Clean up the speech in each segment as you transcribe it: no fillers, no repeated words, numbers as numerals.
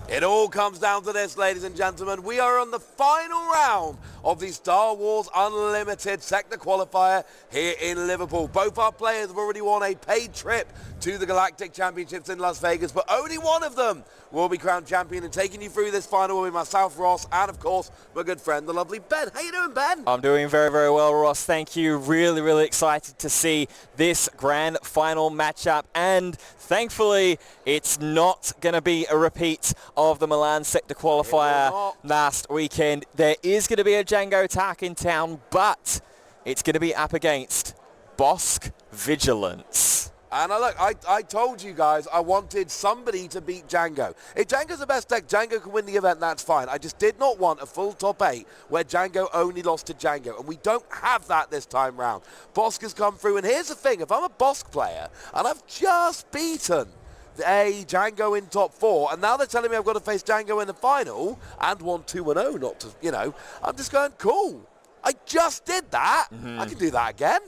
It all comes down to this, ladies and gentlemen. We are on the final round of the Star Wars Unlimited Sector Qualifier here in Liverpool. Both our players have already won a paid trip to the Galactic Championships in Las Vegas, but only one of them will be crowned champion. And taking you through this final will be myself, Ross, and of course, my good friend, the lovely Ben. How you doing, Ben? I'm doing very, very well, Ross. Thank you. Really, really excited to see this grand final matchup. And thankfully, it's not going to be a repeat of the Milan Sector Qualifier last weekend. There is going to be a Jango attack in town, but it's going to be up against Bossk Vigilance. And look, I told you guys I wanted somebody to beat Jango. If Jango's the best deck, Jango can win the event, that's fine. I just did not want a full top 8 where Jango only lost to Jango, and we don't have that this time round. Bossk has come through, and here's the thing. If I'm a Bossk player, and I've just beaten a Jango in top 4, and now they're telling me I've got to face Jango in the final, and won 2-0, not to, you know, I'm just going, cool. I just did that. I can do that again.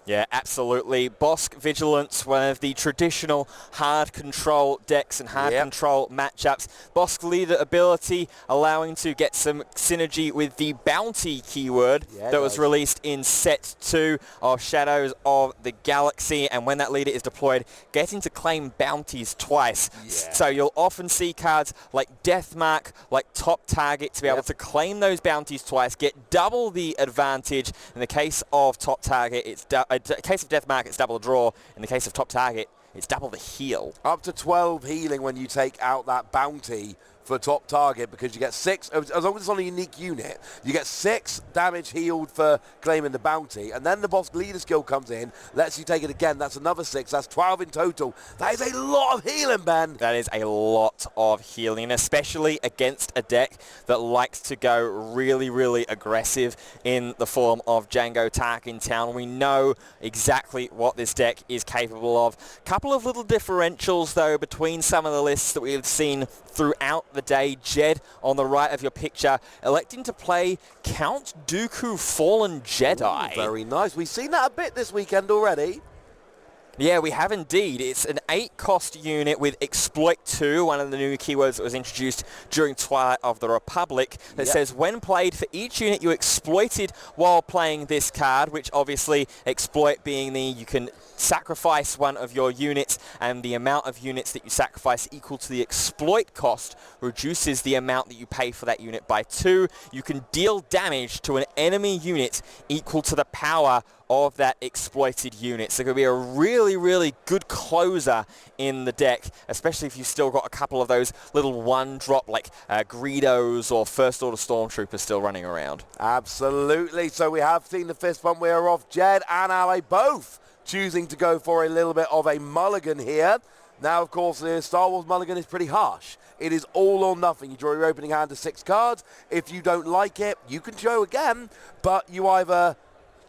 Yeah, absolutely. Bossk Vigilance, one of the traditional hard control decks and hard control matchups. Bossk leader ability, allowing to get some synergy with the bounty keyword that was released in set 2 of Shadows of the Galaxy. And when that leader is deployed, getting to claim bounties twice. So you'll often see cards like Deathmark, like Top Target, to be able to claim those bounties twice, get double the advantage. In the case of Top Target, it's in the case of Deathmark, it's double draw. In the case of Top Target, it's double the heal. Up to 12 healing when you take out that bounty for Top Target, because you get 6, as long as it's on a unique unit, you get 6 damage healed for claiming the bounty, and then the Bossk leader skill comes in, lets you take it again, that's another 6, that's 12 in total. That is a lot of healing, Ben. That is a lot of healing, especially against a deck that likes to go really, really aggressive in the form of Jango Tark in town. We know exactly what this deck is capable of. Couple of little differentials, though, between some of the lists that we've seen throughout the day. Jed, on the right of your picture, electing to play Count Dooku Fallen Jedi. Ooh, very nice. We've seen that a bit this weekend already. Yeah, we have indeed. It's an 8-cost unit with Exploit 2, one of the new keywords that was introduced during Twilight of the Republic, that says when played, for each unit you exploited while playing this card, which obviously exploit being the you can sacrifice one of your units, and the amount of units that you sacrifice equal to the exploit cost reduces the amount that you pay for that unit by 2. You can deal damage to an enemy unit equal to the power of that exploited unit. So it could be a really, really good closer in the deck, especially if you've still got a couple of those little one-drop like Greedos or First Order Stormtroopers still running around. Absolutely. So we have seen the fist bump wear off. Jed and Ally both choosing to go for a little bit of a mulligan here. Now, of course, the Star Wars mulligan is pretty harsh. It is all or nothing. You draw your opening hand to 6 cards. If you don't like it, you can show again, but you either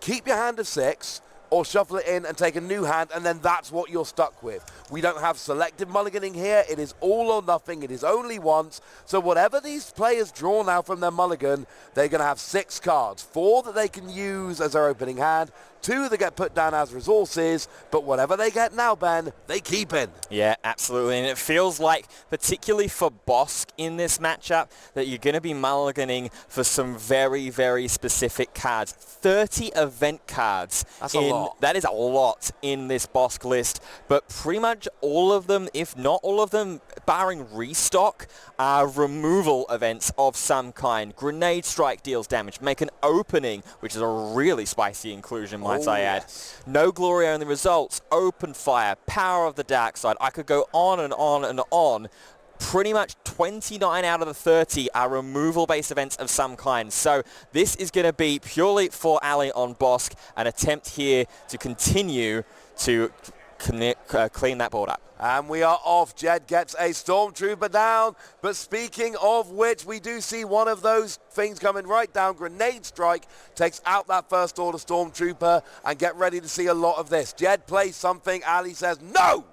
keep your hand of 6 or shuffle it in and take a new hand, and then that's what you're stuck with. We don't have selective mulliganing here. It is all or nothing. It is only once. So whatever these players draw now from their mulligan, they're going to have 6 cards. 4 that they can use as their opening hand, 2 that get put down as resources, but whatever they get now, Ben, they keep in. Yeah, absolutely. And it feels like, particularly for Bossk in this matchup, that you're going to be mulliganing for some very, very specific cards. 30 event cards. That's a lot. That is a lot in this Bossk list, but pretty much all of them, if not all of them, barring restock, are removal events of some kind. Grenade Strike deals damage. Make an opening, which is a really spicy inclusion, might I add. No glory only results. Open fire. Power of the dark side. I could go on and on and on. Pretty much 29 out of the 30 are removal-based events of some kind. So this is going to be purely for Ali on Bossk, an attempt here to continue to clean that board up. And we are off. Jed gets a Stormtrooper down. But speaking of which, we do see one of those things coming right down. Grenade Strike takes out that First Order Stormtrooper, and get ready to see a lot of this. Jed plays something. Ali says, no!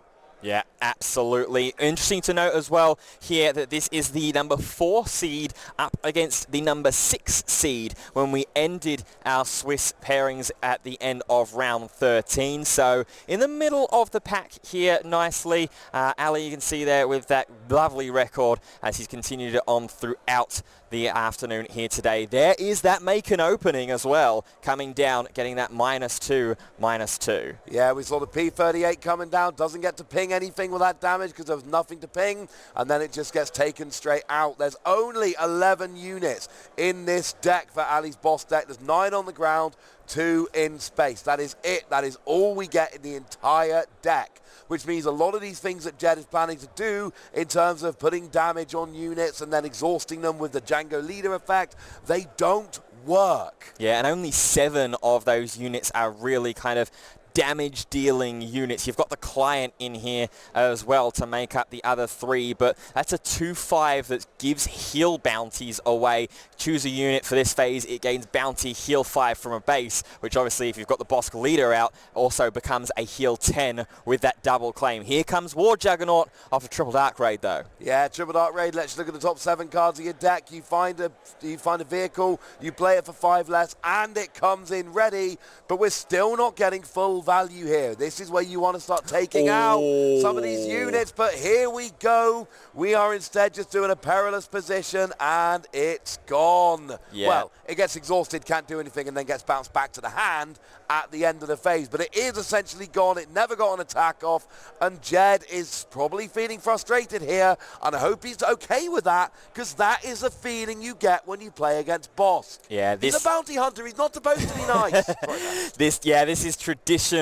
Yeah, absolutely. Interesting to note as well here that this is the number 4 seed up against the number 6 seed when we ended our Swiss pairings at the end of round 13. So in the middle of the pack here nicely. Ali, you can see there with that lovely record as he's continued it on throughout the afternoon here today. There is that Macon opening as well, coming down, getting that -2, -2. Yeah, we saw the P38 coming down, doesn't get to ping anything with that damage because there was nothing to ping, and then it just gets taken straight out. There's only 11 units in this deck for Ali's Bossk deck. There's 9 on the ground, 2 in space. That is it. That is all we get in the entire deck, which means a lot of these things that Jed is planning to do in terms of putting damage on units and then exhausting them with the Jango leader effect, they don't work. Yeah, and only 7 of those units are really kind of damage dealing units. You've got the client in here as well to make up the other 3, but that's a 2/5 that gives heal bounties away. Choose a unit for this phase, it gains bounty heal 5 from a base, which obviously if you've got the Bossk leader out also becomes a heal 10 with that double claim. Here comes War Juggernaut off a triple dark raid though. Yeah, triple dark raid. Let's look at the top 7 cards of your deck. You find a vehicle, you play it for 5 less, and it comes in ready, but we're still not getting full value here. This is where you want to start taking out some of these units, but here we go. We are instead just doing a perilous position, and it's gone. Yeah. Well, it gets exhausted, can't do anything, and then gets bounced back to the hand at the end of the phase, but it is essentially gone. It never got an attack off, and Jed is probably feeling frustrated here, and I hope he's okay with that, because that is a feeling you get when you play against Bossk. Yeah, he's a bounty hunter. He's not supposed to be nice. This is traditional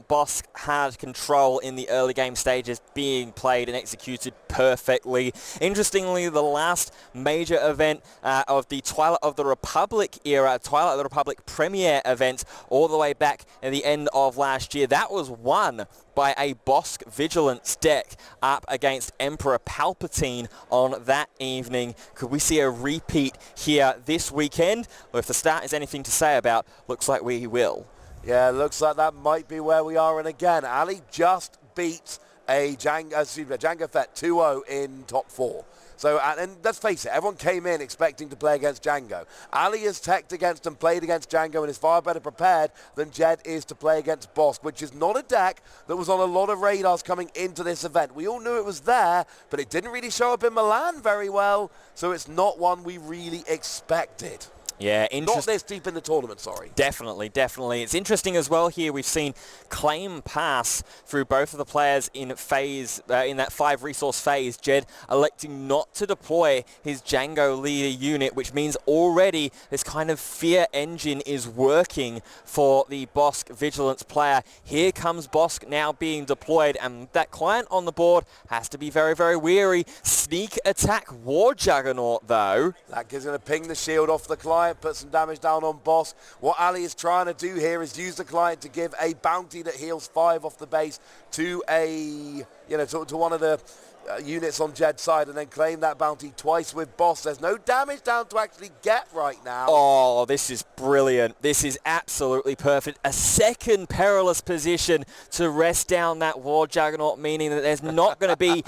Bossk hard control in the early game stages being played and executed perfectly. Interestingly, the last major event of the Twilight of the Republic era, Twilight of the Republic premiere event, all the way back at the end of last year, that was won by a Bossk Vigilance deck up against Emperor Palpatine on that evening. Could we see a repeat here this weekend? Well, if the start is anything to say about, looks like we will. Yeah, looks like that might be where we are. And again, Ali just beat a Jango Fett 2-0 in top 4. So, and let's face it, everyone came in expecting to play against Jango. Ali has teched against and played against Jango and is far better prepared than Jed is to play against Bossk, which is not a deck that was on a lot of radars coming into this event. We all knew it was there, but it didn't really show up in Milan very well, so it's not one we really expected. Yeah, not this deep in the tournament, sorry. Definitely. It's interesting as well here. We've seen claim pass through both of the players in phase, in that 5 resource phase. Jed electing not to deploy his Jango leader unit, which means already this kind of fear engine is working for the Bossk Vigilance player. Here comes Bossk now being deployed, and that client on the board has to be very, very wary. Sneak attack War Juggernaut, though. That is going to ping the shield off the client, put some damage down on Bossk. What Ali is trying to do here is use the client to give a bounty that heals 5 off the base to to one of the units on Jed's side, and then claim that bounty twice with Bossk. There's no damage down to actually get right now. Oh, this is brilliant. This is absolutely perfect. A second perilous position to rest down that War Juggernaut, meaning that there's not going to be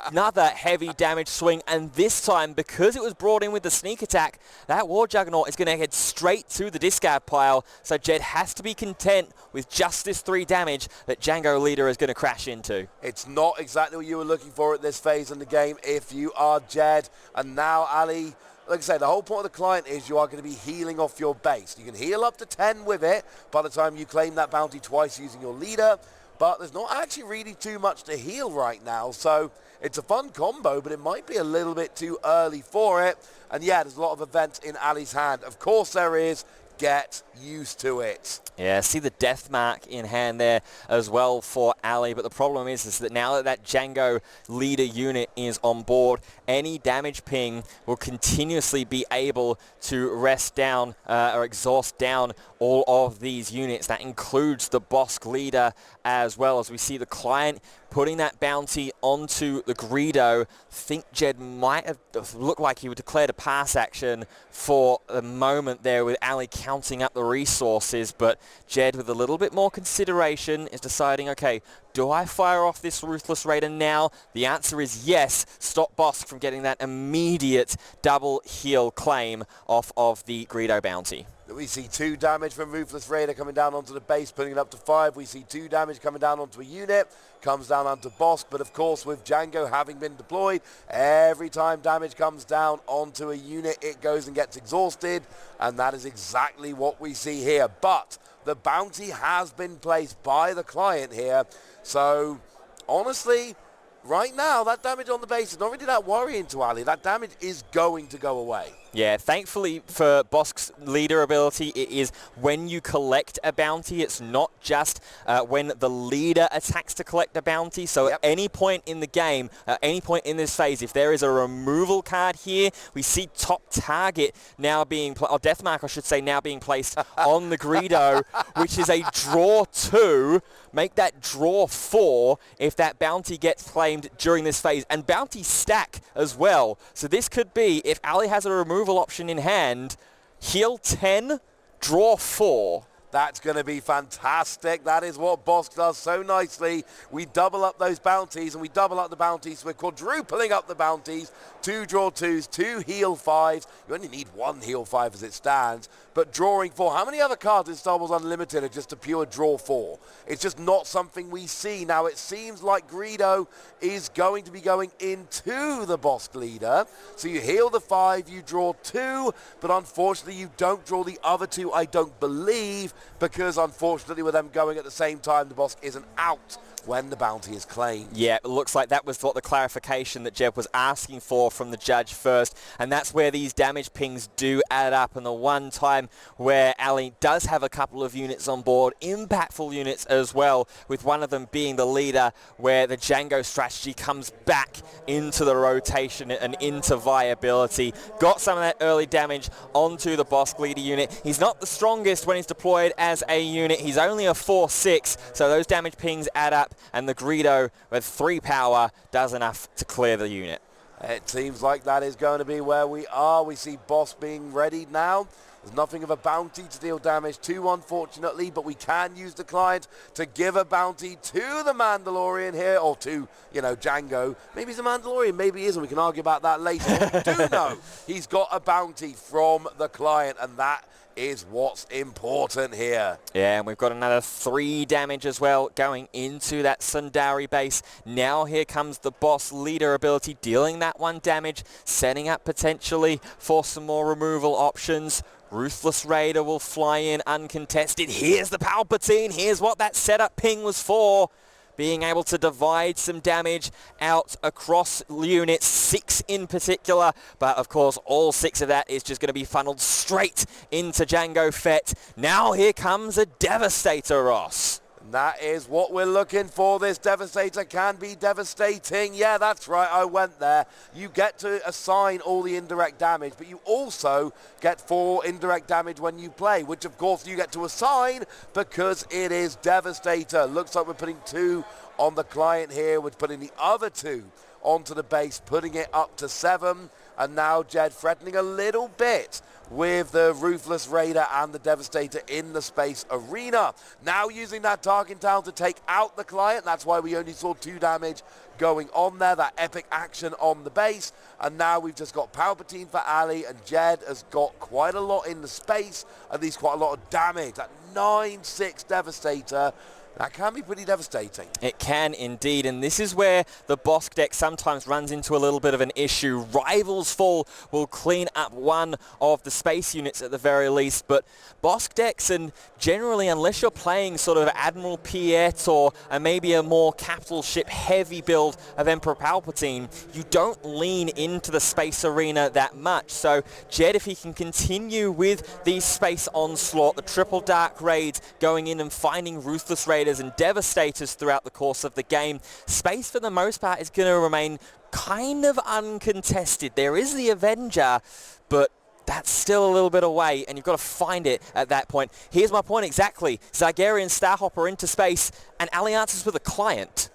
another heavy damage swing, and this time, because it was brought in with the sneak attack, that War Juggernaut is going to head straight to the discard pile, so Jed has to be content with just this 3 damage that Jango leader is going to crash into. It's not exactly what you were looking for at this phase in the game if you are Jed. And now Ali, like I say, the whole point of the client is you are going to be healing off your base. You can heal up to 10 with it by the time you claim that bounty twice using your leader, but there's not actually really too much to heal right now, so it's a fun combo, but it might be a little bit too early for it. And yeah, there's a lot of events in Ali's hand. Of course there is. Get used to it. Yeah, see the death mark in hand there as well for Ali, but the problem is that now that Jango leader unit is on board, any damage ping will continuously be able to rest down or exhaust down all of these units. That includes the Bossk leader as well, as we see the client putting that bounty onto the Greedo. Think Jed might have looked like he would declare a pass action for a moment there with Ali counting up the resources, but Jed, with a little bit more consideration, is deciding, okay, do I fire off this Ruthless Raider now? The answer is yes. Stop Bossk from getting that immediate double heal claim off of the Greedo bounty. We see 2 damage from Ruthless Raider coming down onto the base, putting it up to 5. We see 2 damage coming down onto a unit, comes down onto Bossk. But of course, with Jango having been deployed, every time damage comes down onto a unit, it goes and gets exhausted. And that is exactly what we see here. But the bounty has been placed by the client here. So honestly, right now, that damage on the base is not really that worrying to Ali. That damage is going to go away. Yeah, thankfully for Bossk's leader ability, it is when you collect a bounty. It's not just when the leader attacks to collect a bounty. So at any point in the game, at any point in this phase, if there is a removal card here, we see top target now being, or death mark I should say, now being placed on the Greedo, which is a draw 2. Make that draw 4 if that bounty gets claimed during this phase. And bounty stack as well. So this could be, if Ali has a removal option in hand, heal 10, draw 4. That's going to be fantastic. That is what Bossk does so nicely. We double up those bounties, and we double up the bounties. We're quadrupling up the bounties. 2 draw 2s, 2 heal 5s. You only need 1 heal 5 as it stands. But drawing 4. How many other cards in Star Wars Unlimited are just a pure draw 4? It's just not something we see. Now, it seems like Greedo is going to be going into the Bossk leader. So you heal the 5, you draw 2, but unfortunately you don't draw the other 2, I don't believe, because unfortunately with them going at the same time, the Bossk isn't out when the bounty is claimed. Yeah, it looks like that was what the clarification that Jeb was asking for from the judge first, and that's where these damage pings do add up. And the one time where Ali does have a couple of units on board, impactful units as well, with one of them being the leader, where the Jango strategy comes back into the rotation and into viability. Got some of that early damage onto the Bossk leader unit. He's not the strongest when he's deployed as a unit. He's only a 4/6, so those damage pings add up, and the Greedo with 3 power does enough to clear the unit. It seems like that is going to be where we are. We see Bossk being readied now. There's nothing of a bounty to deal damage to, unfortunately, but we can use the client to give a bounty to the Mandalorian here, or to, Jango. Maybe he's a Mandalorian, maybe he isn't. We can argue about that later. But we do know he's got a bounty from the client, and that is what's important here. Yeah, and we've got another 3 damage as well going into that Sundari base. Now here comes the Bossk leader ability, dealing that 1 damage, setting up potentially for some more removal options. Ruthless Raider will fly in uncontested. Here's the Palpatine. Here's what that setup ping was for. Being able to divide some damage out across units, 6 in particular, but of course all 6 of that is just going to be funneled straight into Jango Fett. Now here comes a Devastator, Ross. That is what we're looking for. This Devastator can be devastating. Yeah, that's right, I went there. You get to assign all the indirect damage, but you also get 4 indirect damage when you play, which of course you get to assign because it is Devastator. Looks like we're putting 2 on the client here. We're putting the other 2 onto the base, putting it up to 7. And now Jed threatening a little bit with the Ruthless Raider and the Devastator in the space arena. Now using that Tarkin Town to take out the client. That's why we only saw 2 damage going on there. That epic action on the base. And now we've just got Palpatine for Ali, and Jed has got quite a lot in the space, at least quite a lot of damage. That 9/6 Devastator. That can be pretty devastating. It can indeed, and this is where the Bossk deck sometimes runs into a little bit of an issue. Rival's Fall will clean up 1 of the space units at the very least, but Bossk decks, and generally unless you're playing sort of Admiral Piet or maybe a more capital ship heavy build of Emperor Palpatine, you don't lean into the space arena that much. So Jed, if he can continue with the space onslaught, the triple dark raids, going in and finding Ruthless Raiders and Devastators throughout the course of the game, space for the most part is going to remain kind of uncontested. There is the Avenger, but that's still a little bit away, and you've got to find it at that point. Here's my point exactly. Zygerian Starhopper into space, and Ali answers with a client.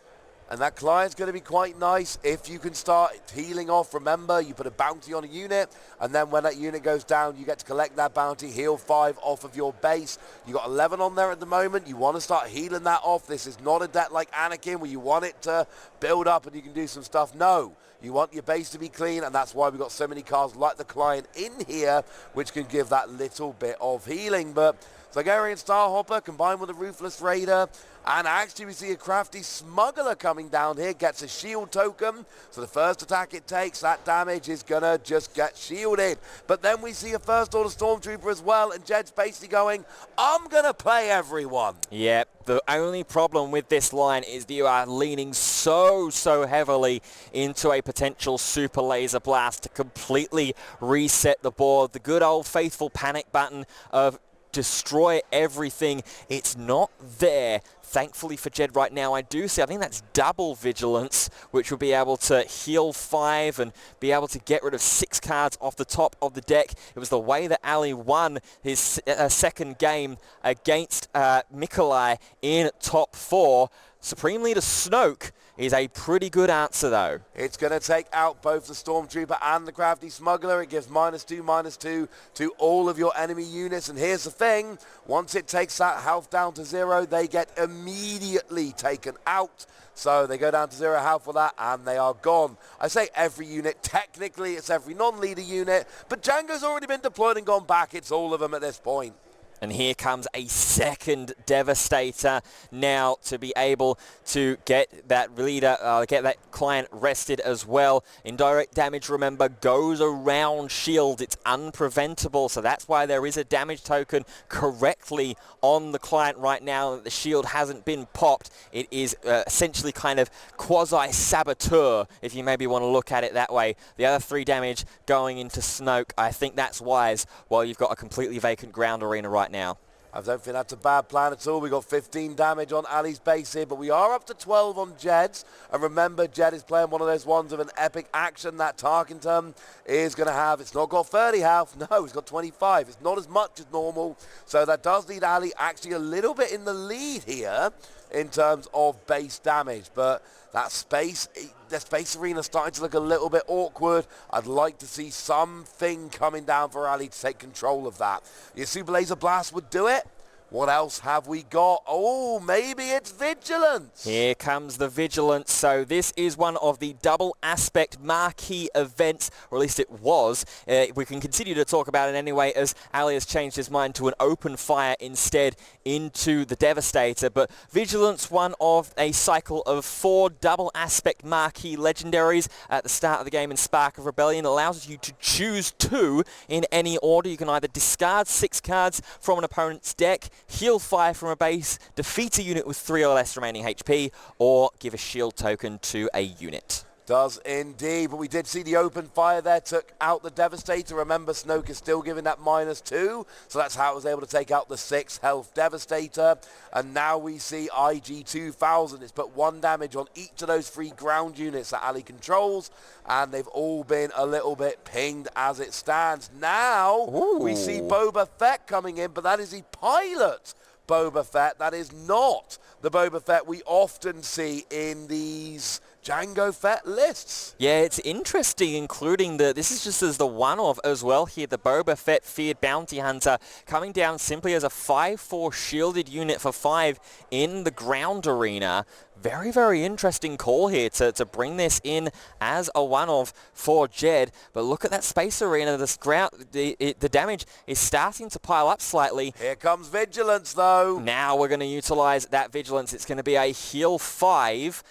And that client's going to be quite nice if you can start healing off. Remember, you put a bounty on a unit, and then when that unit goes down, you get to collect that bounty, heal 5 off of your base. You got 11 on there at the moment. You want to start healing that off. This is not a deck like Anakin where you want it to build up and you can do some stuff. No, you want your base to be clean, and that's why we've got so many cards like the client in here, which can give that little bit of healing. But Targaryen Starhopper combined with a Ruthless Raider, and actually we see a crafty Smuggler coming down here, gets a shield token, so the first attack it takes, that damage is gonna just get shielded. But then we see a First Order Stormtrooper as well, and Jed's basically going, I'm gonna play everyone. Yep, the only problem with this line is that you are leaning so heavily into a potential super laser blast to completely reset the board. The good old faithful panic button of destroy everything, it's not there. Thankfully for Jed right now, I do see, I think that's double vigilance, which will be able to heal 5 and be able to get rid of 6 cards off the top of the deck. It was the way that Ali won his second game against Mikolai in top 4. Supreme Leader Snoke is a pretty good answer, though. It's going to take out both the Stormtrooper and the Crafty Smuggler. It gives -2/-2 to all of your enemy units. And here's the thing. Once it takes that health down to 0, they get immediately taken out. So they go down to 0 health for that, and they are gone. I say every unit. Technically, it's every non-leader unit. But Jango's already been deployed and gone back. It's all of them at this point. And here comes a second Devastator now to be able to get that leader, get that client rested as well. Indirect damage, remember, goes around shield. It's unpreventable, so that's why there is a damage token correctly on the client right now. That the shield hasn't been popped. It is essentially kind of quasi-saboteur, if you maybe want to look at it that way. The other 3 damage going into Snoke, I think that's wise, while you've got a completely vacant ground arena right now. I don't think that's a bad plan at all. We got 15 damage on Ali's base here, but we are up to 12 on Jed's. And remember, Jed is playing one of those ones of an epic action that Tarkenton is going to have. It's not got 30 health. No, it's got 25. It's not as much as normal. So that does lead Ali actually a little bit in the lead here in terms of base damage. But that space, the space arena is starting to look a little bit awkward. I'd like to see something coming down for Ali to take control of that. Your Super Laser Blast would do it. What else have we got? Oh, maybe it's Vigilance. Here comes the Vigilance. So this is one of the double aspect marquee events, or at least it was. We can continue to talk about it anyway, as Ali has changed his mind to an open fire instead into the Devastator. But Vigilance, one of a cycle of 4 double aspect marquee legendaries at the start of the game in Spark of Rebellion, allows you to choose 2 in any order. You can either discard 6 cards from an opponent's deck, heal 5 from a base, defeat a unit with 3 or less remaining HP, or give a shield token to a unit. Does indeed, but we did see the open fire there, took out the Devastator. Remember, Snoke is still giving that -2, so that's how it was able to take out the 6 health Devastator. And now we see IG 2000. It's put 1 damage on each of those 3 ground units that Ali controls, and they've all been a little bit pinged as it stands. Now we see Boba Fett coming in, but that is the pilot Boba Fett. That is not the Boba Fett we often see in these Jango Fett lists. Yeah, it's interesting, including this is just as the one-off as well here, the Boba Fett Feared Bounty Hunter, coming down simply as a 5/4 shielded unit for 5 in the ground arena. Very interesting call here to bring this in as a one-off for Jed. But look at that space arena. The damage is starting to pile up slightly. Here comes Vigilance, though. Now we're going to utilize that Vigilance. It's going to be a heal 5.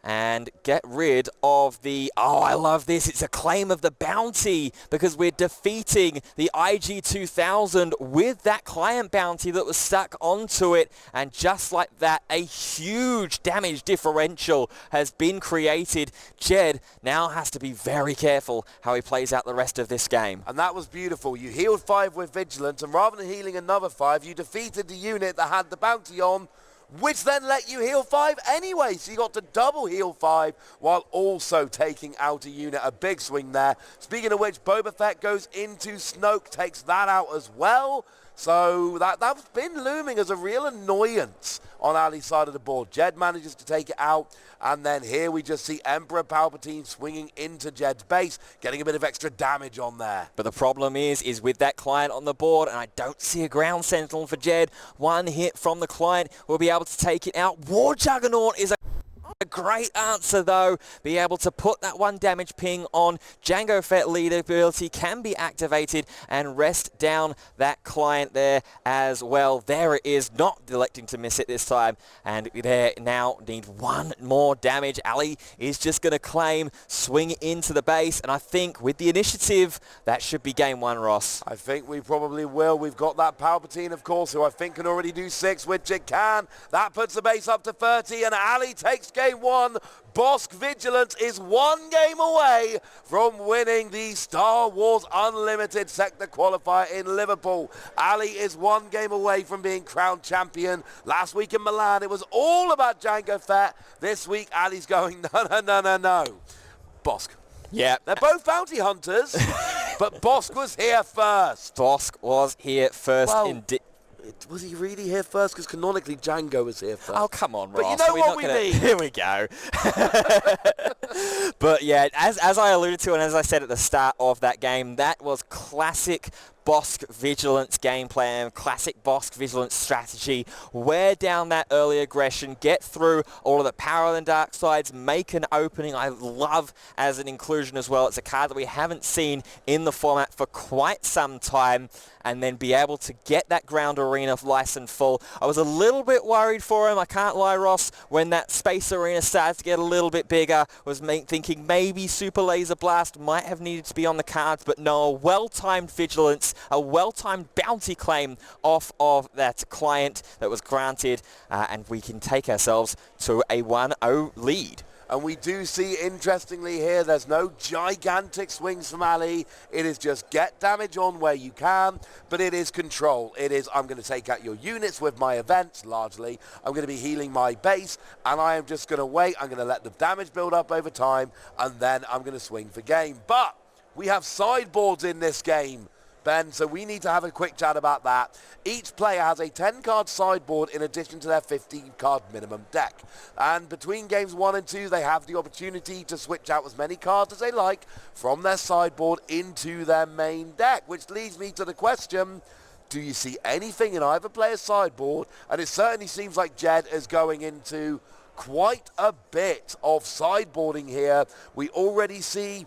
And get rid of the... Oh, I love this. It's a claim of the bounty, because we're defeating the IG 2000 with that client bounty that was stuck onto it. And just like that, a huge damage differential has been created. Jed now has to be very careful how he plays out the rest of this game. And that was beautiful. You healed 5 with Vigilance, and rather than healing another 5, you defeated the unit that had the bounty on, which then let you heal 5 anyway. So you got to double heal 5 while also taking out a unit. A big swing there. Speaking of which, Boba Fett goes into Snoke, takes that out as well. So that's been looming as a real annoyance on Ali's side of the board. Jed manages to take it out, and then here we just see Emperor Palpatine swinging into Jed's base, getting a bit of extra damage on there. But the problem is with that client on the board, and I don't see a ground sentinel for Jed. One hit from the client will be able to take it out. War Juggernaut is a great answer, though. Be able to put that one damage ping on. Jango Fett leader ability can be activated and rest down that client there as well. There it is, not electing to miss it this time. And there now need one more damage. Ali is just going to claim, swing into the base. And I think with the initiative, that should be game one, Ross. I think we probably will. We've got that Palpatine, of course, who I think can already do 6, which it can. That puts the base up to 30, and Ali takes game 1. Bossk Vigilance is 1 game away from winning the Star Wars Unlimited Sector Qualifier in Liverpool. Ali is 1 game away from being crowned champion. Last week in Milan, it was all about Jango Fett. This week, Ali's going, no. Bossk. Yeah. They're both bounty hunters, but Bossk was here first. Bossk was here first. Well, was he really here first? Because canonically, Jango was here first. Oh, come on, Ross. But you know what we mean. Here we go. But yeah, as I alluded to and as I said at the start of that game, that was classic Bossk Vigilance game plan, classic Bossk Vigilance strategy. Wear down that early aggression, get through all of the power and dark sides, make an opening. I love as an inclusion as well. It's a card that we haven't seen in the format for quite some time, and then be able to get that ground arena license full. I was a little bit worried for him, I can't lie, Ross, when that space arena started to get a little bit bigger. Was thinking maybe Super Laser Blast might have needed to be on the cards, but no, well-timed Vigilance, a well-timed bounty claim off of that client that was granted, and we can take ourselves to a 1-0 lead. And we do see, interestingly here, there's no gigantic swings from Ali. It is just get damage on where you can, but it is control. It is, I'm going to take out your units with my events, largely. I'm going to be healing my base, and I am just going to wait. I'm going to let the damage build up over time, and then I'm going to swing for game. But we have sideboards in this game, Ben, so we need to have a quick chat about that. Each player has a 10-card sideboard in addition to their 15-card minimum deck. And between games 1 and 2, they have the opportunity to switch out as many cards as they like from their sideboard into their main deck, which leads me to the question, do you see anything in either player's sideboard? And it certainly seems like Jed is going into quite a bit of sideboarding here. We already see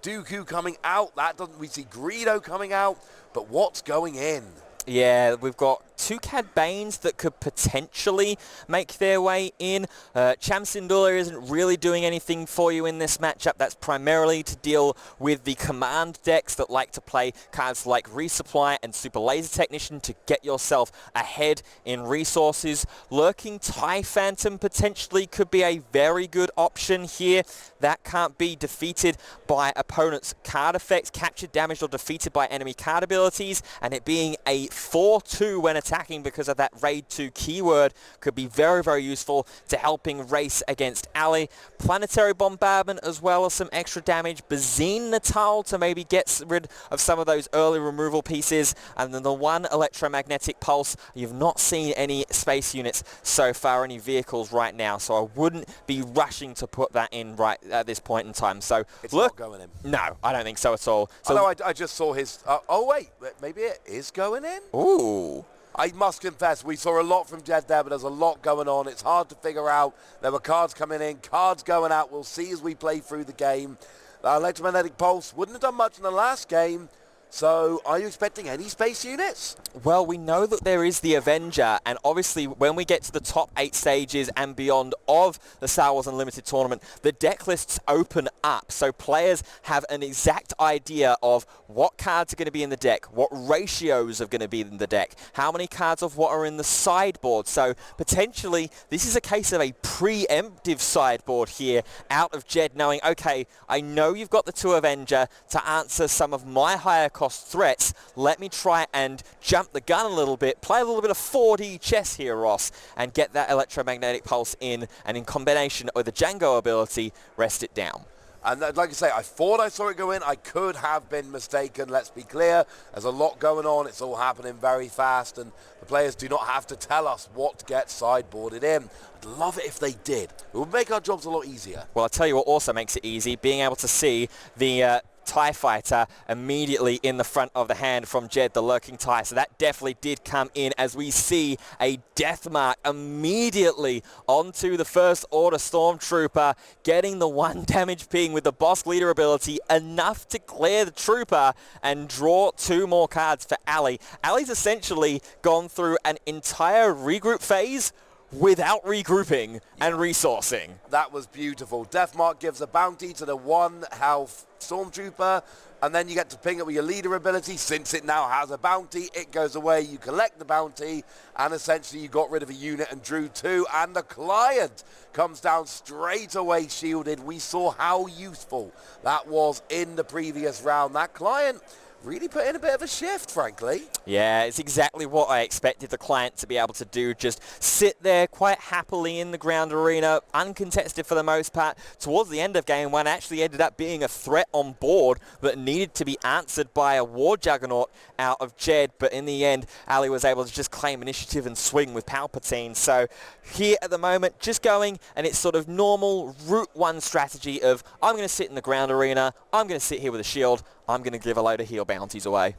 Dooku coming out. We see Greedo coming out, but what's going in? Yeah, we've got 2 Cad Banes that could potentially make their way in. Cham Syndulla isn't really doing anything for you in this matchup. That's primarily to deal with the command decks that like to play cards like Resupply and Super Laser Technician to get yourself ahead in resources. Lurking TIE Phantom potentially could be a very good option here. That can't be defeated by opponent's card effects, captured, damaged, or defeated by enemy card abilities, and it being a 4-2 when attacking because of that Raid 2 keyword could be very, very useful to helping race against Ali. Planetary Bombardment as well as some extra damage. Bazine Natal to maybe get rid of some of those early removal pieces. And then the 1 Electromagnetic Pulse. You've not seen any space units so far, any vehicles right now, so I wouldn't be rushing to put that in right at this point in time. So it's look, not going in. No, I don't think so at all. So, although I just saw his... oh, wait. Maybe it is going in? Ooh. I must confess, we saw a lot from Jed there, but there's a lot going on. It's hard to figure out. There were cards coming in, cards going out. We'll see as we play through the game. Electromagnetic Pulse wouldn't have done much in the last game. So, are you expecting any space units? Well, we know that there is the Avenger, and obviously when we get to the top 8 stages and beyond of the Star Wars Unlimited tournament, the deck lists open up, so players have an exact idea of what cards are going to be in the deck, what ratios are going to be in the deck, how many cards of what are in the sideboard. So potentially this is a case of a preemptive sideboard here out of Jed knowing, okay, I know you've got the 2 Avenger to answer some of my higher cost threats. Let me try and jump the gun a little bit, play a little bit of 4D chess here, Ross, and get that Electromagnetic Pulse in, and in combination with the Jango ability, rest it down. And like I say, I thought I saw it go in. I could have been mistaken, let's be clear. There's a lot going on. It's all happening very fast, and the players do not have to tell us what gets sideboarded in. I'd love it if they did. It would make our jobs a lot easier. Well, I'll tell you what also makes it easy, being able to see the TIE fighter immediately in the front of the hand from Jed, the lurking TIE. So that definitely did come in as we see a death mark immediately onto the First Order Stormtrooper, getting the 1 damage ping with the Bossk leader ability, enough to clear the trooper and draw 2 more cards for Ali. Ali's essentially gone through an entire regroup phase without regrouping and resourcing. That was beautiful. Deathmark gives a bounty to the 1 health Stormtrooper, and then you get to ping it with your leader ability. Since it now has a bounty, it goes away, you collect the bounty, and essentially you got rid of a unit and drew 2, and the client comes down straight away shielded. We saw how useful that was in the previous round. That client really put in a bit of a shift, frankly. Yeah, it's exactly what I expected the client to be able to do. Just sit there quite happily in the ground arena, uncontested for the most part. Towards the end of game 1, actually ended up being a threat on board that needed to be answered by a War Juggernaut out of Jed. But in the end, Ali was able to just claim initiative and swing with Palpatine. So here at the moment, just going, and it's sort of normal Route 1 strategy of, I'm going to sit in the ground arena, I'm going to sit here with a shield, I'm going to give a load of heal bounties away.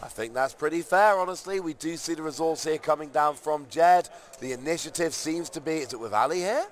I think that's pretty fair, honestly. We do see the resource here coming down from Jed. The initiative seems to be, is it with Ali here?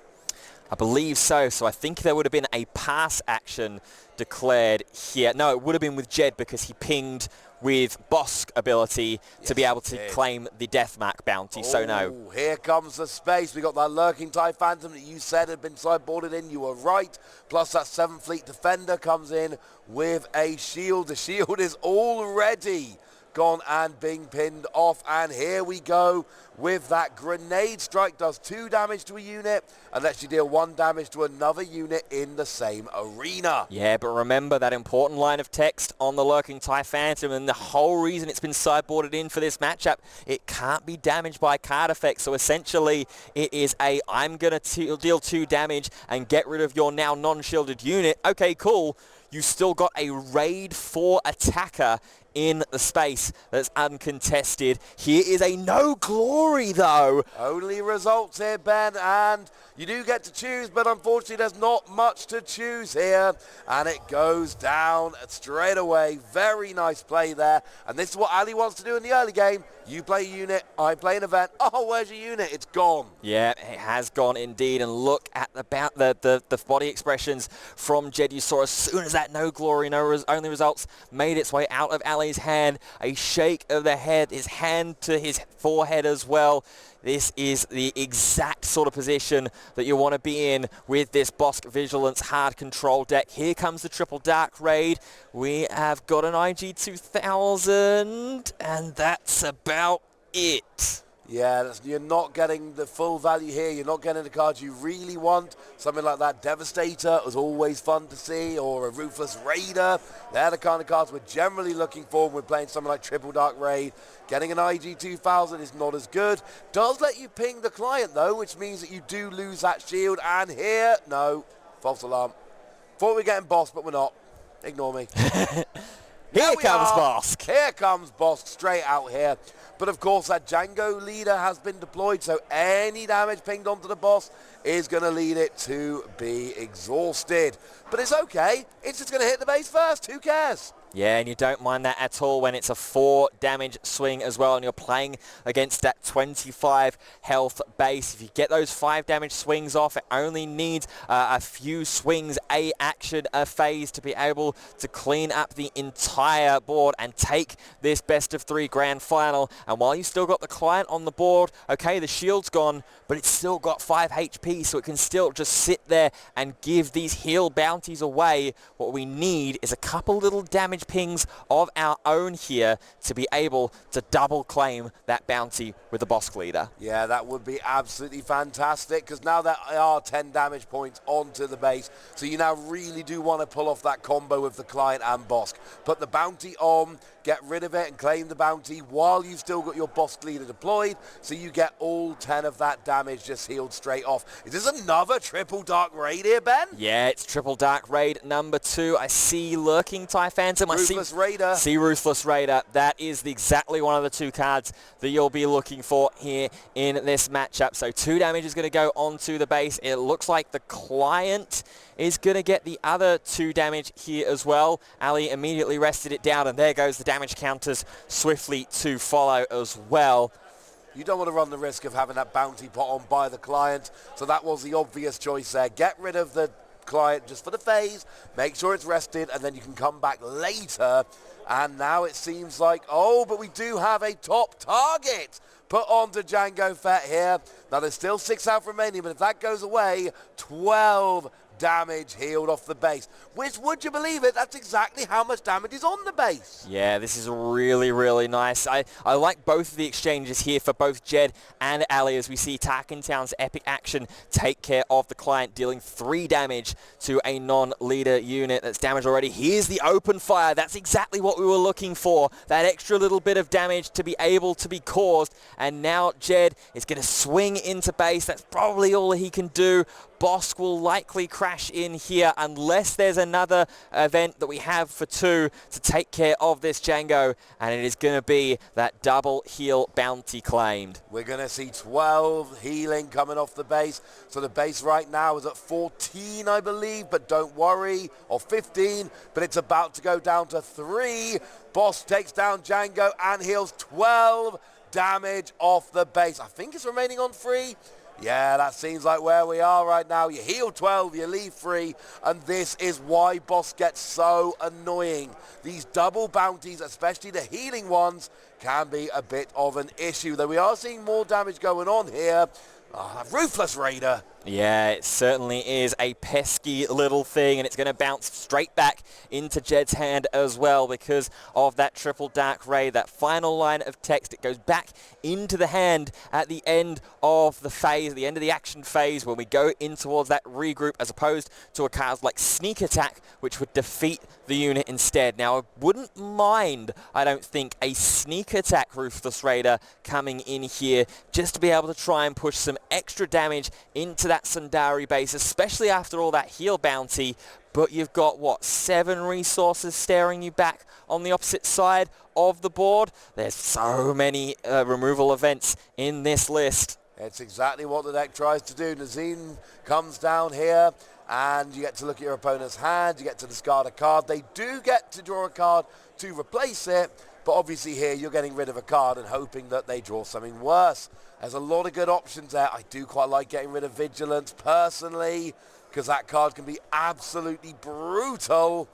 I believe so. So I think there would have been a pass action declared here. No, it would have been with Jed because he pinged with Bossk ability to be able to claim the Deathmark bounty. So no. Here comes the space. We got that lurking TIE Phantom that you said had been sideboarded in. You were right. Plus that 7th Fleet Defender comes in with a shield. The shield is already gone and being pinned off, and here we go with that grenade strike. Does 2 damage to a unit and lets you deal 1 damage to another unit in the same arena. Yeah, but remember that important line of text on the lurking TIE Phantom, and the whole reason it's been sideboarded in for this matchup, it can't be damaged by card effects. So essentially it is a, I'm going to deal 2 damage and get rid of your now non-shielded unit. Okay, cool. You still got a raid 4 attacker in the space that's uncontested. Here is a no glory, though. Only results here, Ben, and you do get to choose, but unfortunately there's not much to choose here, and it goes down straight away. Very nice play there, and this is what Ali wants to do in the early game. You play a unit, I play an event. Oh, where's your unit? It's gone. Yeah, it has gone indeed, and look at the body expressions from Jed. You saw as soon as that no glory, only results made its way out of Ali's hand, a shake of the head, his hand to his forehead as well. This is the exact sort of position that you want to be in with this Bossk Vigilance hard control deck. Here comes the Triple Dark Raid. We have got an IG 2000, and that's about it. Yeah, you're not getting the full value here. You're not getting the cards you really want. Something like that Devastator was always fun to see, or a Ruthless Raider. They're the kind of cards we're generally looking for when we're playing something like Triple Dark Raid. Getting an IG 2000 is not as good. Does let you ping the client, though, which means that you do lose that shield. And here, no, false alarm. Thought we were getting Bossk, but we're not. Ignore me. Here comes Bossk. Here comes Bossk straight out here. But of course that Jango leader has been deployed, so any damage pinged onto the boss is going to lead it to be exhausted. But it's okay. It's just going to hit the base first. Who cares? Yeah, and you don't mind that at all when it's a 4 damage swing as well, and you're playing against that 25 health base. If you get those 5 damage swings off, it only needs a few swings, a action, a phase to be able to clean up the entire board and take this best of 3 grand final. And while you still got the client on the board, okay, the shield's gone, but it's still got 5 HP, so it can still just sit there and give these heal bounties away. What we need is a couple little damage pings of our own here to be able to double claim that bounty with the Bossk leader. Yeah, that would be absolutely fantastic, because now there are 10 damage points onto the base, so you now really do want to pull off that combo with the client and Bossk. Put the bounty on, get rid of it and claim the bounty while you've still got your Bossk leader deployed, so you get all 10 of that damage just healed straight off. Is this another triple Dark Raid here, Ben? Yeah, it's triple Dark Raid number 2. I see Lurking TIE Phantom. Ruthless Raider. See Ruthless Raider. That is exactly one of the 2 cards that you'll be looking for here in this matchup. So 2 damage is going to go onto the base. It looks like the client is going to get the other 2 damage here as well. Ali immediately rested it down, and there goes the damage counters swiftly to follow as well. You don't want to run the risk of having that bounty put on by the client, so that was the obvious choice there. Get rid of the client just for the phase, make sure it's rested, and then you can come back later. And now it seems like, oh, but we do have a top target put onto Jango Fett here. Now there's still 6 out remaining, but if that goes away, 12 damage healed off the base, which, would you believe it, that's exactly how much damage is on the base. Yeah, this is really, really nice. I like both of the exchanges here for both Jed and Ali, as we see Tarkintown's epic action take care of the client, dealing 3 damage to a non-leader unit that's damaged already. Here's the open fire. That's exactly what we were looking for, that extra little bit of damage to be able to be caused. And now Jed is going to swing into base. That's probably all he can do. Bossk will likely crash in here unless there's another event that we have for 2 to take care of this Jango, and it is going to be that double heal bounty claimed. We're going to see 12 healing coming off the base. So the base right now is at 14, I believe, but don't worry, or 15, but it's about to go down to 3. Bossk takes down Jango and heals 12 damage off the base. I think it's remaining on 3. Yeah, that seems like where we are right now. You heal 12, you leave 3, and this is why Bossk gets so annoying. These double bounties, especially the healing ones, can be a bit of an issue, though we are seeing more damage going on here. Ruthless Raider. Yeah, it certainly is a pesky little thing, and it's going to bounce straight back into Jed's hand as well because of that triple Dark Raid. That final line of text, it goes back into the hand at the end of the phase, the end of the action phase, when we go in towards that regroup, as opposed to a card like Sneak Attack, which would defeat the unit instead. Now, I wouldn't mind, I don't think, a Sneak Attack Ruthless Raider coming in here just to be able to try and push some extra damage into that Sundari base, especially after all that heal bounty. But you've got, what, 7 resources staring you back on the opposite side of the board? There's so many removal events in this list. It's exactly what the deck tries to do. Nazim comes down here, and you get to look at your opponent's hand, you get to discard a card. They do get to draw a card to replace it, but obviously here you're getting rid of a card and hoping that they draw something worse. There's a lot of good options there. I do quite like getting rid of Vigilance personally, because that card can be absolutely brutal.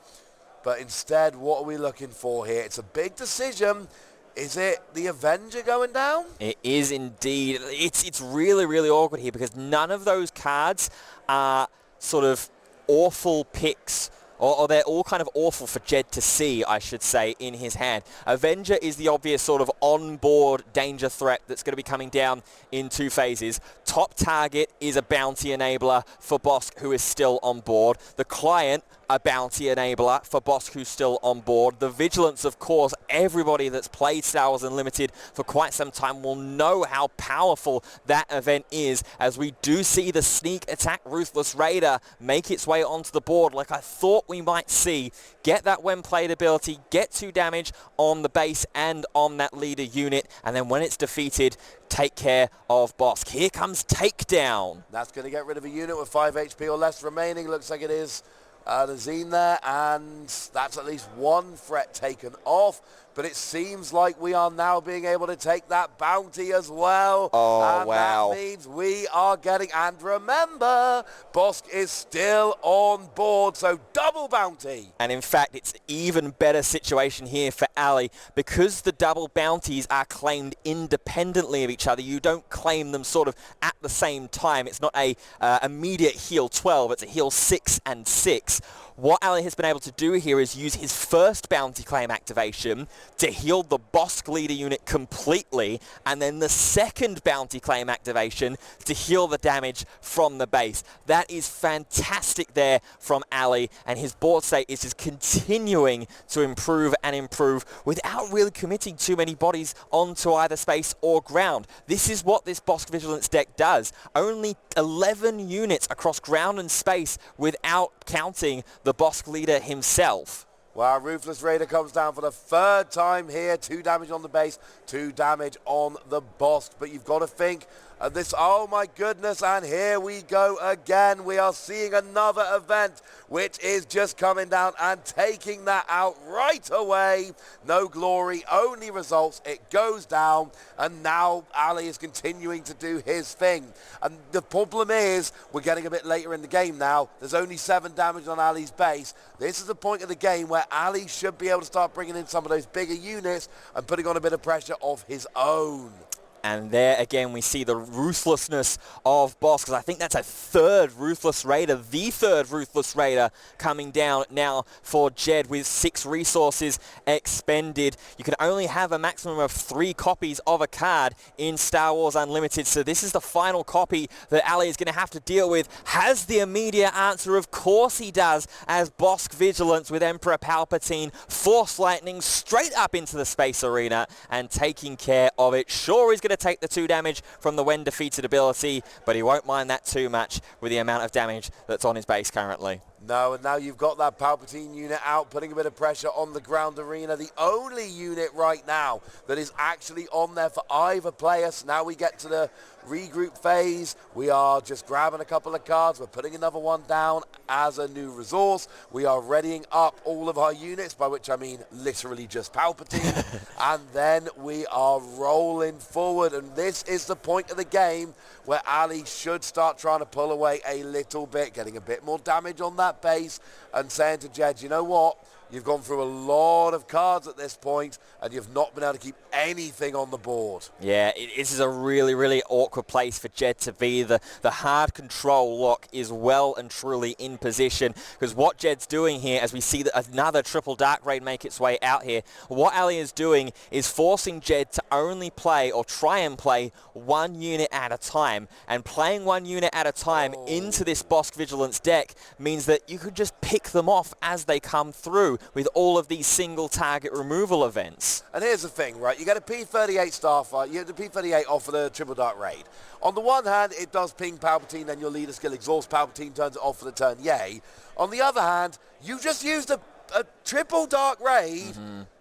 But instead, what are we looking for here? It's a big decision. Is it the Avenger going down? It is indeed. It's really, really awkward here because none of those cards are sort of awful picks, or they're all kind of awful for Jed to see, I should say, in his hand. Avenger is the obvious sort of on-board danger threat that's going to be coming down in 2 phases. Top target is a bounty enabler for Bossk, who is still on board. The client, a bounty enabler for Bossk, who's still on board. The Vigilance, of course, everybody that's played Star Wars Unlimited for quite some time will know how powerful that event is, as we do see the Sneak Attack Ruthless Raider make its way onto the board like I thought we might see. Get that when played ability, get 2 damage on the base and on that leader unit, and then when it's defeated, take care of Bossk. Here comes Takedown. That's going to get rid of a unit with 5 HP or less remaining. Looks like it is Nazim there, and that's at least 1 threat taken off. But it seems like we are now being able to take that bounty as well. Oh, and wow. that means we are getting, and remember, Bossk is still on board, so double bounty. And in fact, it's an even better situation here for Ali because the double bounties are claimed independently of each other. You don't claim them sort of at the same time. It's not a immediate heal 12, it's a heal 6 and 6. What Ali has been able to do here is use his first bounty claim activation to heal the Bossk leader unit completely, and then the second bounty claim activation to heal the damage from the base. That is fantastic there from Ali, and his board state is just continuing to improve and improve without really committing too many bodies onto either space or ground. This is what this Bossk Vigilance deck does. Only 11 units across ground and space without counting the Bossk leader himself. Well, Ruthless Raider comes down for the third time here. 2 damage on the base, 2 damage on the Bossk. But you've got to think of this. Oh my goodness, and here we go again. We are seeing another event which is just coming down and taking that out right away. No glory, only results. It goes down, and now Ali is continuing to do his thing. And the problem is, we're getting a bit later in the game now. There's only 7 damage on Ali's base. This is the point of the game where Ali should be able to start bringing in some of those bigger units and putting on a bit of pressure of his own. And there again we see the ruthlessness of Bossk, because I think that's a third Ruthless Raider, the third Ruthless Raider coming down now for Jed with 6 resources expended. You can only have a maximum of 3 copies of a card in Star Wars Unlimited, so this is the final copy that Ali is going to have to deal with. Has the immediate answer? Of course he does, as Bossk Vigilance with Emperor Palpatine Force Lightning straight up into the space arena and taking care of it. Sure, he's going to take the 2 damage from the when defeated ability, but he won't mind that too much with the amount of damage that's on his base currently. No, and now you've got that Palpatine unit out, putting a bit of pressure on the ground arena. The only unit right now that is actually on there for either player. So now we get to the regroup phase. We are just grabbing a couple of cards. We're putting another one down as a new resource. We are readying up all of our units, by which I mean literally just Palpatine. And then we are rolling forward. And this is the point of the game where Ali should start trying to pull away a little bit, getting a bit more damage on that base, and saying to Jed, you know what? You've gone through a lot of cards at this point, and you've not been able to keep anything on the board. Yeah, this is a really, really awkward place for Jed to be. The hard control lock is well and truly in position, because what Jed's doing here, as we see that another triple Dark Raid make its way out here, what Ali is doing is forcing Jed to only play, or try and play, 1 unit at a time. And playing 1 unit at a time into this Bossk Vigilance deck means that you could just pick them off as they come through with all of these single target removal events. And here's the thing, right? You get a P-38 Starfighter, you get the P-38 off of the Triple Dark Raid. On the one hand, it does ping Palpatine, then your leader skill exhausts Palpatine, turns it off for the turn, yay. On the other hand, you just used a Triple Dark Raid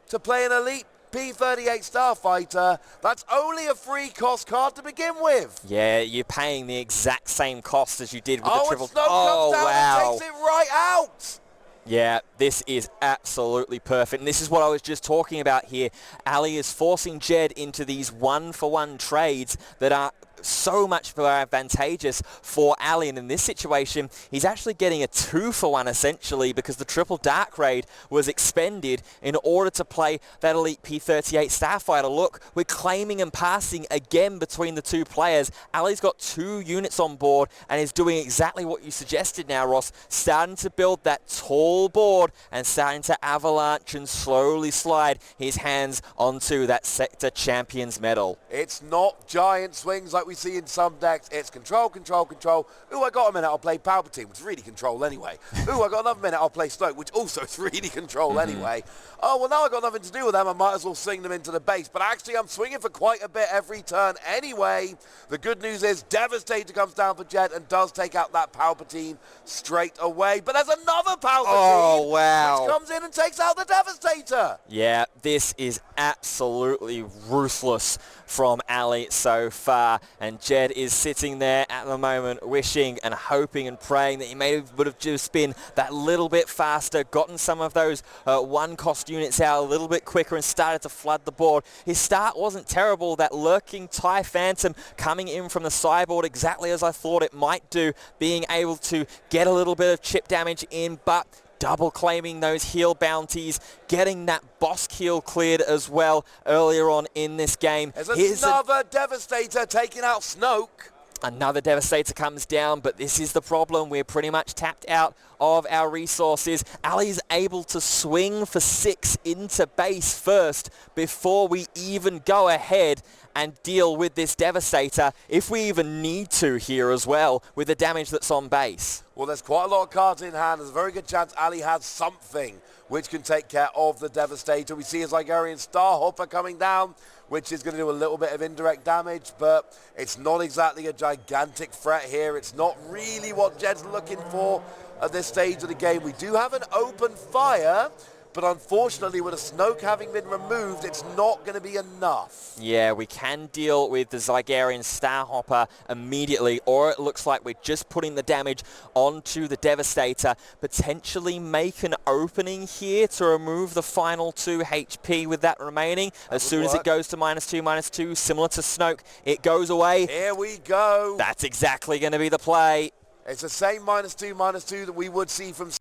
to play an elite P-38 Starfighter. That's only a free cost card to begin with. Yeah, you're paying the exact same cost as you did with the triple. And Snoke comes down and takes it right out. Yeah, this is absolutely perfect. And this is what I was just talking about here. Ali is forcing Jed into these 1-for-1 trades that are so much more advantageous for Ali, and in this situation he's actually getting a 2-for-1 essentially, because the triple Dark Raid was expended in order to play that elite P-38 Starfighter. Look, we're claiming and passing again between the 2 players. Ali's got 2 units on board and is doing exactly what you suggested now, Ross, starting to build that tall board and starting to avalanche and slowly slide his hands onto that Sector Champions medal. It's not giant swings like we see in some decks. It's control, control, control. Ooh, I got a minute, I'll play Palpatine, which is really control anyway. Ooh, I got another minute, I'll play Snoke, which also is really control anyway. Oh, well, now I've got nothing to do with them. I might as well swing them into the base. But actually, I'm swinging for quite a bit every turn anyway. The good news is Devastator comes down for Jed and does take out that Palpatine straight away. But there's another Palpatine, which comes in and takes out the Devastator. Yeah, this is absolutely ruthless from Ali so far, and Jed is sitting there at the moment wishing and hoping and praying that he would have just been that little bit faster, gotten some of those 1-cost units out a little bit quicker and started to flood the board. His start wasn't terrible, that lurking TIE Phantom coming in from the sideboard exactly as I thought it might do, being able to get a little bit of chip damage in, but double claiming those heal bounties, getting that Bossk heal cleared as well earlier on in this game. There's another Devastator taking out Snoke. Another Devastator comes down, but this is the problem. We're pretty much tapped out of our resources. Ali's able to swing for 6 into base first before we even go ahead and deal with this Devastator, if we even need to here as well, with the damage that's on base. Well, there's quite a lot of cards in hand. There's a very good chance Ali has something which can take care of the Devastator. We see a Zygerian Starhopper coming down, which is going to do a little bit of indirect damage, but it's not exactly a gigantic threat here. It's not really what Jed's looking for at this stage of the game. We do have an open fire, but unfortunately with a Snoke having been removed, it's not going to be enough. Yeah, we can deal with the Zygerian Starhopper immediately, or it looks like we're just putting the damage onto the Devastator, potentially make an opening here to remove the final 2 HP with that remaining. As soon as it goes to -2/-2, similar to Snoke, it goes away. Here we go. That's exactly going to be the play. It's the same -2/-2 that we would see from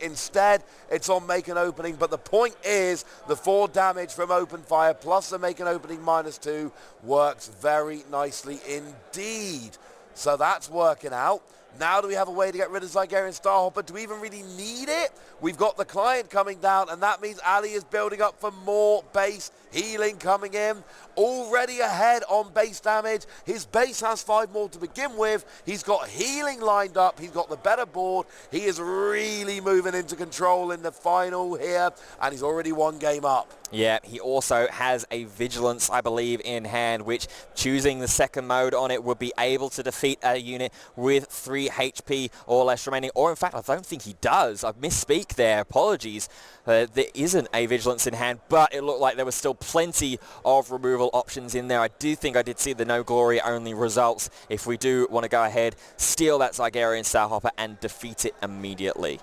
Instead, it's on make an opening, but the point is the 4 damage from open fire plus the make an opening -2 works very nicely indeed. So that's working out. Now do we have a way to get rid of Zygerian Starhopper? Do we even really need it? We've got the client coming down, and that means Ali is building up for more base healing coming in. Already ahead on base damage. His base has 5 more to begin with. He's got healing lined up. He's got the better board. He is really moving into control in the final here, and he's already 1 game up. Yeah, he also has a Vigilance, I believe, in hand, which choosing the second mode on it would be able to defeat a unit with 3 HP or less remaining. Or in fact, I don't think he does. I misspeak there. Apologies. There isn't a Vigilance in hand, but it looked like there was still plenty of removal options in there. I do think I did see the no glory only results if we do want to go ahead, steal that Zygerian Starhopper and defeat it immediately.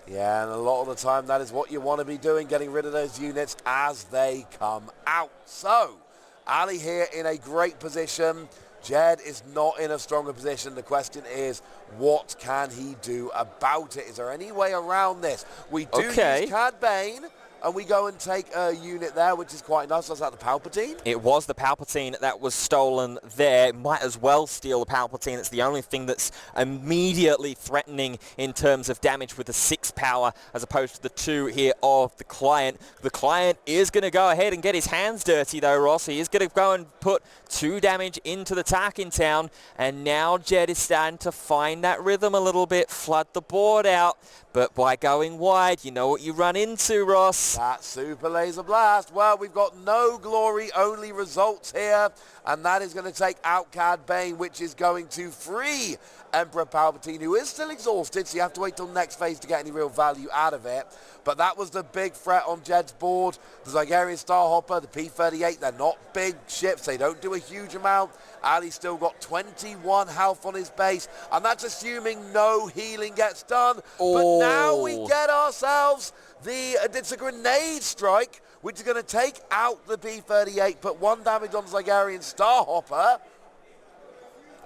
Yeah, and a lot of the time that is what you want to be doing, getting rid of those units as they come out. So, Ali here in a great position. Jed is not in a stronger position. The question is, what can he do about it? Is there any way around this? We do use Cad Bane, and we go and take a unit there, which is quite nice. Was that the Palpatine? It was the Palpatine that was stolen there. Might as well steal the Palpatine. It's the only thing that's immediately threatening in terms of damage with the 6 power as opposed to the 2 here of the client. The client is going to go ahead and get his hands dirty though, Ross. He is going to go and put 2 damage into the Tarkin town, and now Jed is starting to find that rhythm a little bit, flood the board out. But by going wide, you know what you run into, Ross. That super laser blast. Well, we've got no glory, only results here. And that is going to take out Cad Bane, which is going to free Emperor Palpatine, who is still exhausted, so you have to wait till next phase to get any real value out of it. But that was the big threat on Jed's board. The Zygerian Starhopper, the P-38, they're not big ships. They don't do a huge amount. Ali's still got 21 health on his base, and that's assuming no healing gets done. But now we get ourselves it's a grenade strike, which is going to take out the P-38, put 1 damage on the Zygerian Starhopper,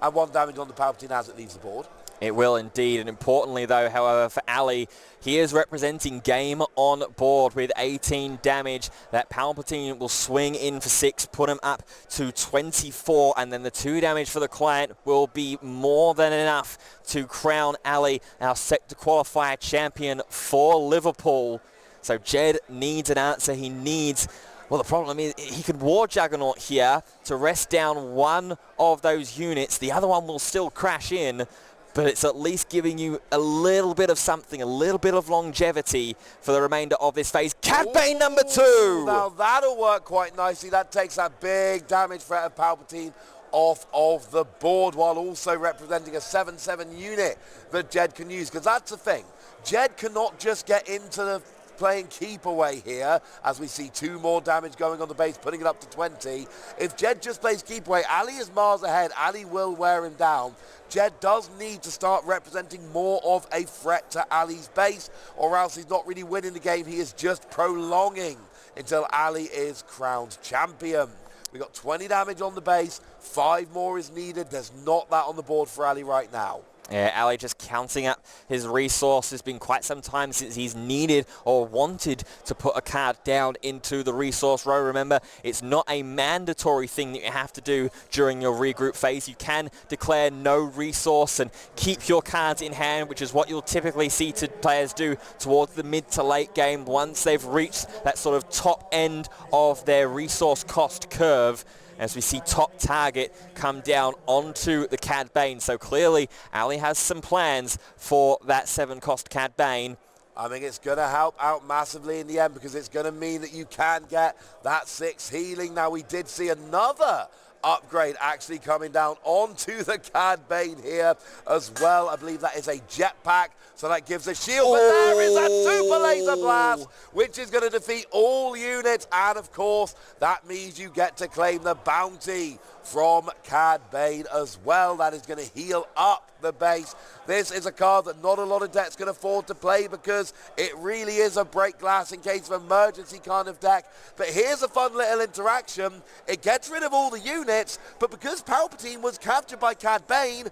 and 1 damage on the Palpatine as it leaves the board. It will indeed, and importantly though, however, for Ali, he is representing game on board with 18 damage. That Palpatine will swing in for 6, put him up to 24, and then the 2 damage for the client will be more than enough to crown Ali our sector qualifier champion for Liverpool. So Jed needs an answer. He needs... Well, the problem is he could War Juggernaut here to rest down 1 of those units. The other one will still crash in, but it's at least giving you a little bit of something, a little bit of longevity for the remainder of this phase. Cad Bane number 2! Now that'll work quite nicely. That takes that big damage threat of Palpatine off of the board, while also representing a 7/7 unit that Jed can use. Because that's the thing. Jed cannot just get into the playing keep away here, as we see 2 more damage going on the base, putting it up to 20. If Jed just plays keep away, Ali is miles ahead. Ali will wear him down. Jed does need to start representing more of a threat to Ali's base, or else he's not really winning the game. He is just prolonging until Ali is crowned champion. We got 20 damage on the base. 5 more is needed. There's not that on the board for Ali right now. Yeah, Ali just counting up his resources. It's been quite some time since he's needed or wanted to put a card down into the resource row. Remember, it's not a mandatory thing that you have to do during your regroup phase. You can declare no resource and keep your cards in hand, which is what you'll typically see players do towards the mid to late game once they've reached that sort of top end of their resource cost curve, as we see top target come down onto the Cad Bane. So clearly, Ali has some plans for that 7 cost Cad Bane. I think it's going to help out massively in the end, because it's going to mean that you can get that 6 healing. Now, we did see another upgrade actually coming down onto the Cad Bane here as well. I believe that is a jetpack, so that gives a shield. But there is that super laser blast, which is going to defeat all units. And of course, that means you get to claim the bounty from Cad Bane as well. That is going to heal up the base. This is a card that not a lot of decks can afford to play, because it really is a break glass in case of emergency kind of deck. But here's a fun little interaction. It gets rid of all the units, but because Palpatine was captured by Cad Bane,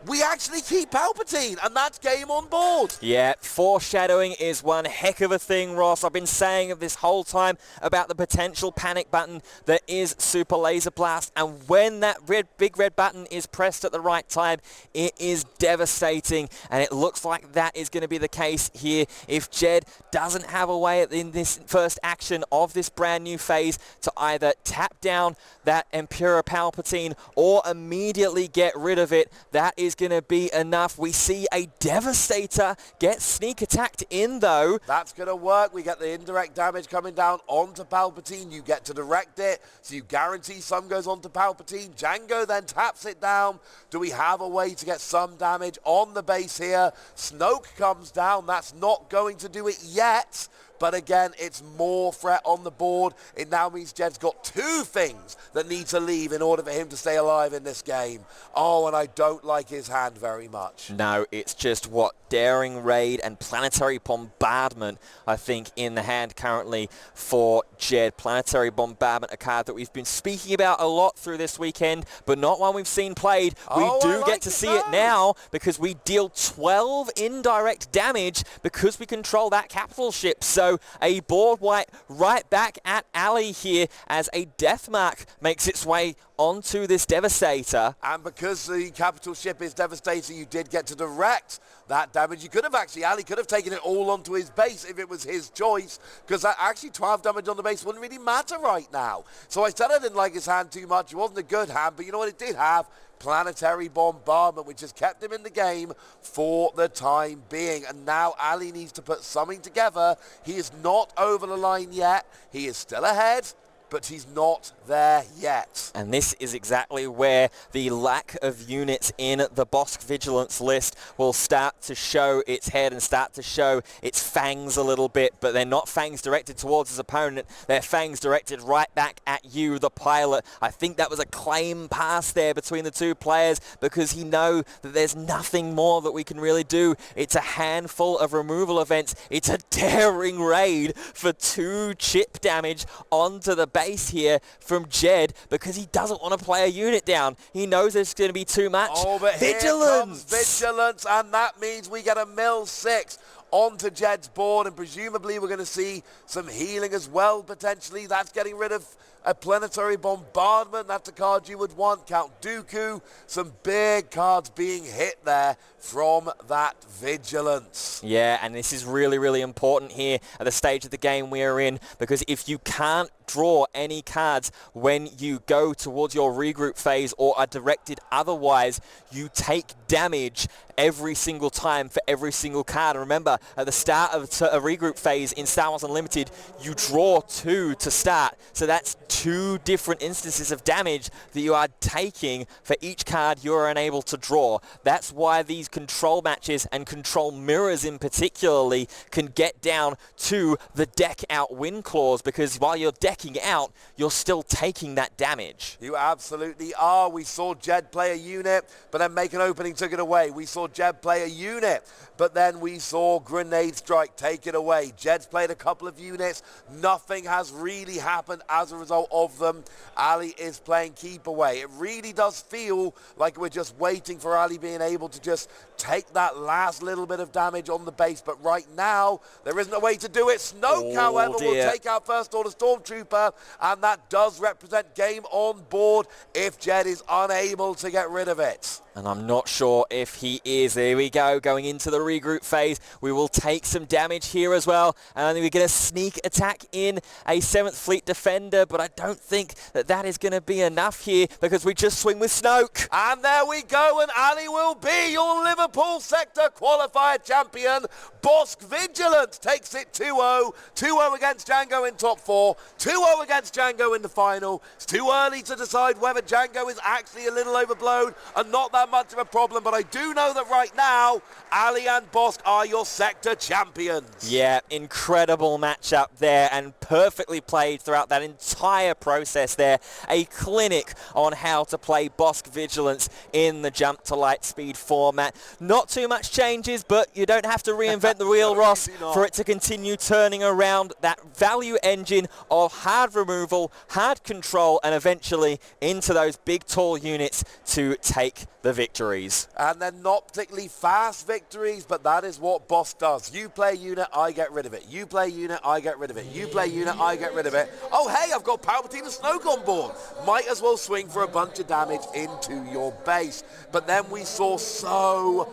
we actually keep Palpatine, and that's game on board. Yeah, foreshadowing is one heck of a thing, Ross. I've been saying this whole time about the potential panic button that is Super Laser Blast, and when that big red button is pressed at the right time, it is devastating, and it looks like that is going to be the case here. If Jed doesn't have a way in this first action of this brand new phase to either tap down that Emperor Palpatine or immediately get rid of it, that is going to be enough. We see a Devastator get sneak attacked in, though. That's going to work. We get the indirect damage coming down onto Palpatine. You get to direct it, so you guarantee some goes onto Palpatine. Jango then taps it down. Do we have a way to get some damage on the base here? Snoke comes down. That's not going to do it yet. But again, it's more threat on the board. It now means Jed's got 2 things that need to leave in order for him to stay alive in this game. Oh, and I don't like his hand very much. No, it's just what? Daring Raid and Planetary Bombardment, I think, in the hand currently for Jed. Planetary Bombardment, a card that we've been speaking about a lot through this weekend, but not one we've seen played. We do get to see it now, because we deal 12 indirect damage because we control that capital ship. So a board wipe right back at Ali here, as a death mark makes its way onto this Devastator. And because the capital ship is Devastator, you did get to direct that damage. You could have actually, Ali could have taken it all onto his base if it was his choice, because that actually 12 damage on the base wouldn't really matter right now. So I said I didn't like his hand too much. It wasn't a good hand, but you know what it did have? Planetary Bombardment, which has kept him in the game for the time being. And now Ali needs to put something together. He is not over the line yet. He is still ahead, but he's not there yet. And this is exactly where the lack of units in the Bossk Vigilance list will start to show its head and start to show its fangs a little bit, but they're not fangs directed towards his opponent. They're fangs directed right back at you, the pilot. I think that was a claim pass there between the 2 players, because he knows that there's nothing more that we can really do. It's a handful of removal events. It's a daring raid for 2 chip damage onto the base here from Jed, because he doesn't want to play a unit down. He knows there's going to be too much. Oh, but Vigilance! Here comes Vigilance, and that means we get a mill 6 onto Jed's board, and presumably we're going to see some healing as well, potentially. That's getting rid of a Planetary Bombardment. That's a card you would want. Count Dooku. Some big cards being hit there from that Vigilance. Yeah, and this is really, really important here at the stage of the game we are in, because if you can't draw any cards when you go towards your regroup phase or are directed otherwise, you take damage every single time for every single card. And remember, at the start of a regroup phase in Star Wars Unlimited, you draw 2 to start. So that's 2 different instances of damage that you are taking for each card you are unable to draw. That's why these control matches and control mirrors in particularly can get down to the deck out win clause, because while you're decking out, you're still taking that damage. You absolutely are. We saw Jed play a unit, but then make an opening, took it away. We saw Jed play a unit, but then we saw grenade strike, take it away. Jed's played a couple of units. Nothing has really happened as a result of them. Ali is playing keep away. It really does feel like we're just waiting for Ali being able to just take that last little bit of damage on the base. But right now, there isn't a way to do it. Snoke, however, will take out First Order Stormtrooper, and that does represent game on board if Jed is unable to get rid of it. And I'm not sure if he is. There we go, going into the regroup phase. We will take some damage here as well. And we're going to sneak attack in a 7th Fleet Defender, but I don't think that that is going to be enough here because we just swing with Snoke. And there we go, and Ali will be your Liverpool Sector Qualifier champion. Bossk Vigilant takes it 2-0. 2-0 against Jango in top 4. 2-0 against Jango in the final. It's too early to decide whether Jango is actually a little overblown and not that much of a problem, but I do know that right now, Ali and Bossk are your sector champions. Yeah, incredible matchup there and perfectly played throughout that entire process there. A clinic on how to play Bossk Vigilance in the jump to light speed format. Not too much changes, but you don't have to reinvent the wheel, Ross, for it to continue turning around that value engine of hard removal, hard control, and eventually into those big tall units to take the victories. And they're not particularly fast victories, but that is what Bossk does. You play a unit, I get rid of it. You play a unit, I get rid of it. You play a unit, I get rid of it. Oh, hey, I've got Palpatine and Snoke on board. Might as well swing for a bunch of damage into your base. But then we saw so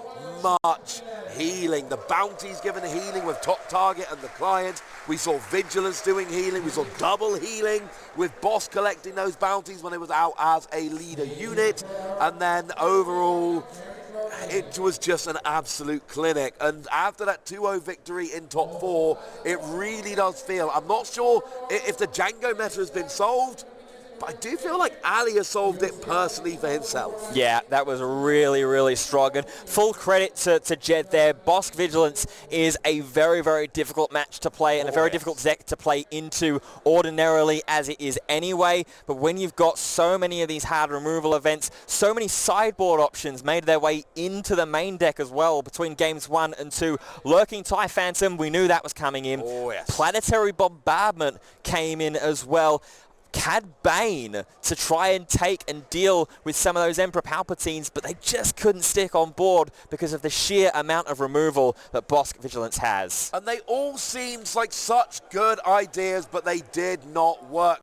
much healing. The bounties given healing with top target and the client. We saw Vigilance doing healing. We saw double healing with Bossk collecting those bounties when it was out as a leader unit. And then overall, it was just an absolute clinic. And after that 2-0 victory in top 4, it really does feel, I'm not sure if the Jango meta has been solved, but I do feel like Ali has solved it personally for himself. Yeah, that was really, really strong. And full credit to Jed there. Bossk Vigilance is a very, very difficult match to play and a very difficult deck to play into ordinarily as it is anyway. But when you've got so many of these hard removal events, so many sideboard options made their way into the main deck as well between games 1 and 2. Lurking TIE Phantom, we knew that was coming in. Planetary Bombardment came in as well. Cad Bane to try and take and deal with some of those Emperor Palpatines, but they just couldn't stick on board because of the sheer amount of removal that Bossk Vigilance has. And they all seemed like such good ideas, but they did not work